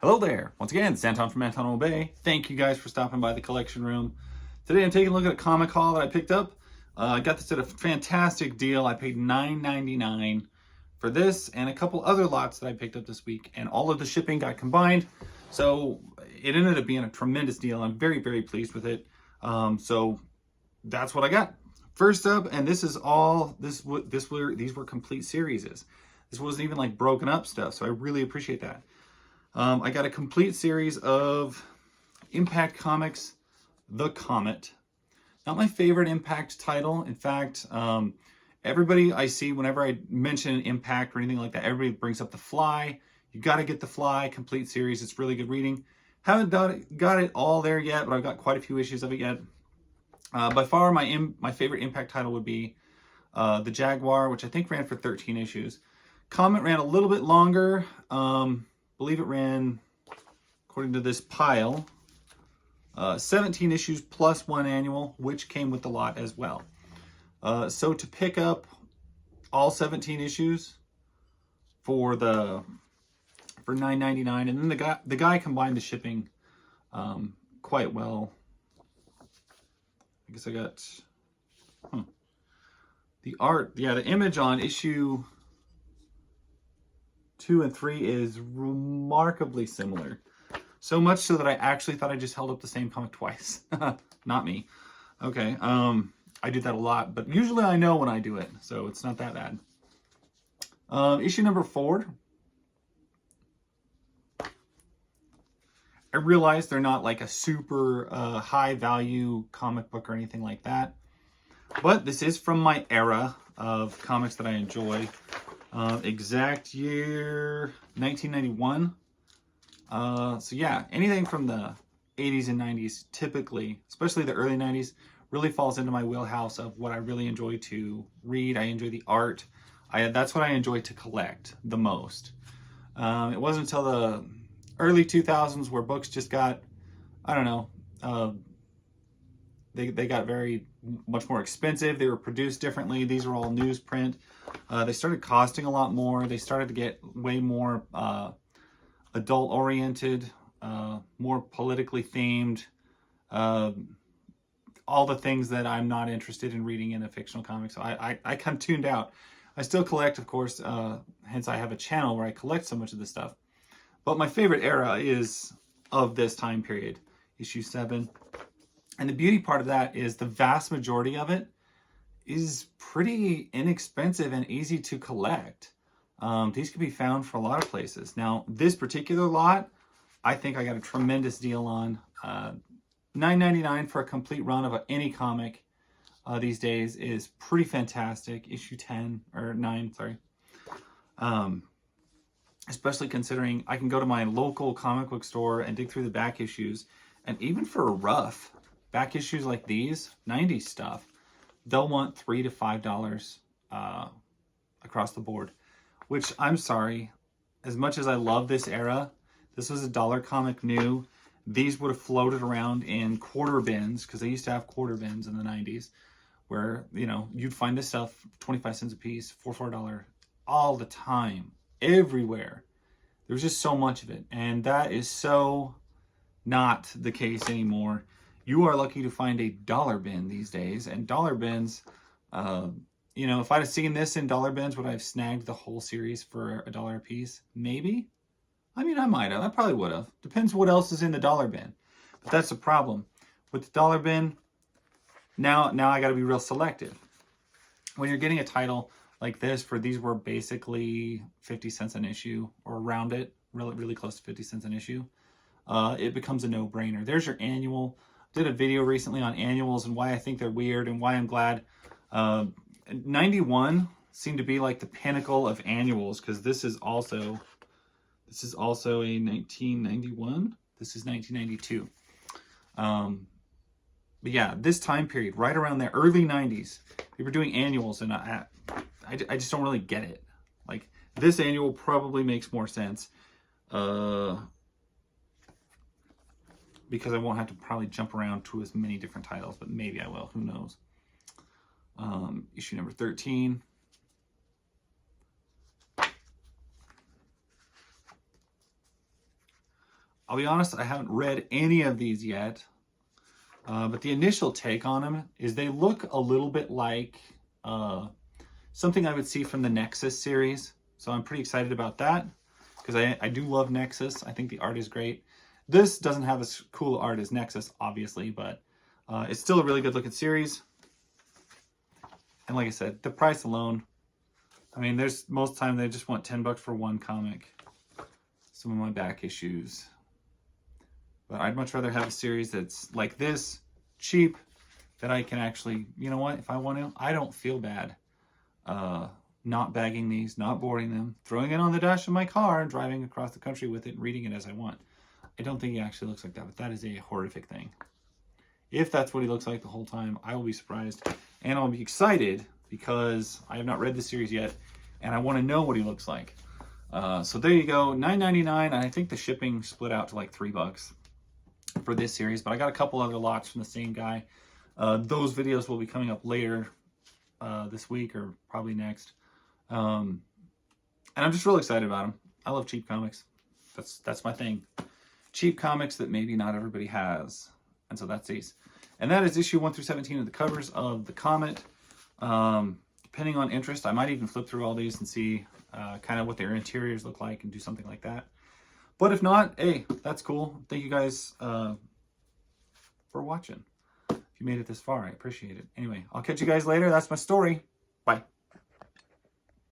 Hello there. Once again, it's Anton from Anton Obey. Thank you guys for stopping by the collection room. Today I'm taking a look at a comic haul that I picked up. I got this at a fantastic deal. I paid $9.99 for this and a couple other lots that I picked up this week, and all of the shipping got combined. So it ended up being a tremendous deal. I'm very, very pleased with it. So that's what I got. First up, and this is all, these were complete series. This wasn't even like broken up stuff, so I really appreciate that. I got a complete series of Impact Comics, The Comet. Not my favorite Impact title. In fact, everybody I see, whenever I mention Impact or anything like that, everybody brings up The Fly. You got to get The Fly complete series. It's really good reading. Haven't got it all there yet, but I've got quite a few issues of it yet. By far, my favorite Impact title would be The Jaguar, which I think ran for 13 issues. Comet ran a little bit longer. Believe it ran, according to this pile, 17 issues plus one annual, which came with the lot as well. So to pick up all 17 issues for $9.99, and then the guy combined the shipping quite well. I guess I got the art. Yeah, the image on issue 2 and 3 is remarkably similar. So much so that I actually thought I just held up the same comic twice. Not me. Okay, I do that a lot, but usually I know when I do it, so it's not that bad. Issue number 4. I realize they're not like a super high value comic book or anything like that, but this is from my era of comics that I enjoy. Exact year 1991. So yeah, anything from the 80s and 90s, typically, especially the early 90s, really falls into my wheelhouse of what I really enjoy to read. I enjoy the art. That's what I enjoy to collect the most. It wasn't until the early 2000s where books just got, I don't know, they got very much more expensive. They were produced differently. These are all newsprint. They started costing a lot more. They started to get way more adult oriented, more politically themed, all the things that I'm not interested in reading in a fictional comic. So I kind of tuned out. I still collect, of course, hence I have a channel where I collect so much of this stuff. But my favorite era is of this time period, issue 7. And the beauty part of that is the vast majority of it is pretty inexpensive and easy to collect. These can be found for a lot of places. Now, this particular lot, I think I got a tremendous deal on. $9.99 for a complete run of any comic these days is pretty fantastic. Issue 10, or 9, sorry. Especially considering I can go to my local comic book store and dig through the back issues. And even for a rough back issues like these, 90s stuff, they'll want $3 to $5 across the board. Which, I'm sorry, as much as I love this era, this was a dollar comic new. These would have floated around in quarter bins, because they used to have quarter bins in the 90s, where, you know, you'd find this stuff 25 cents a piece, $4 all the time, everywhere. There's just so much of it, and that is so not the case anymore. You are lucky to find a dollar bin these days, and dollar bins, you know, if I'd have seen this in dollar bins, would I have snagged the whole series for $1 a piece? Maybe. I mean, I might have. I probably would have. Depends what else is in the dollar bin. But that's the problem. With the dollar bin, now I got to be real selective. When you're getting a title like this, for these were basically 50 cents an issue, or around it, really close to 50 cents an issue, it becomes a no-brainer. There's your annual. Did a video recently on annuals and why I think they're weird and why I'm glad. 91 seemed to be like the pinnacle of annuals, because this is also a 1991. This is 1992. But yeah, this time period, right around the early 90s, they were doing annuals, and I just don't really get it. Like, this annual probably makes more sense, because I won't have to probably jump around to as many different titles, but maybe I will, who knows. Issue number 13. I'll be honest, I haven't read any of these yet. But the initial take on them is they look a little bit like something I would see from the Nexus series. So I'm pretty excited about that because I do love Nexus. I think the art is great. This doesn't have as cool art as Nexus, obviously, but it's still a really good looking series. And like I said, the price alone, I mean, there's most time they just want $10 for one comic. Some of my back issues. But I'd much rather have a series that's like this, cheap, that I can actually, you know what, if I want to, I don't feel bad not bagging these, not boarding them, throwing it on the dash of my car and driving across the country with it and reading it as I want. I don't think he actually looks like that, but that is a horrific thing. If that's what he looks like the whole time, I will be surprised. And I'll be excited because I have not read the series yet and I want to know what he looks like. So there you go, $9.99, and I think the shipping split out to like $3 for this series, but I got a couple other lots from the same guy. Those videos will be coming up later this week or probably next. And I'm just really excited about them. I love cheap comics. That's my thing. Cheap comics that maybe not everybody has. And so that's these. And that is issue 1 through 17 of the covers of the Comet. Depending on interest, I might even flip through all these and see kind of what their interiors look like and do something like that. But if not, hey, that's cool. Thank you guys for watching. If you made it this far, I appreciate it. Anyway, I'll catch you guys later. That's my story. Bye.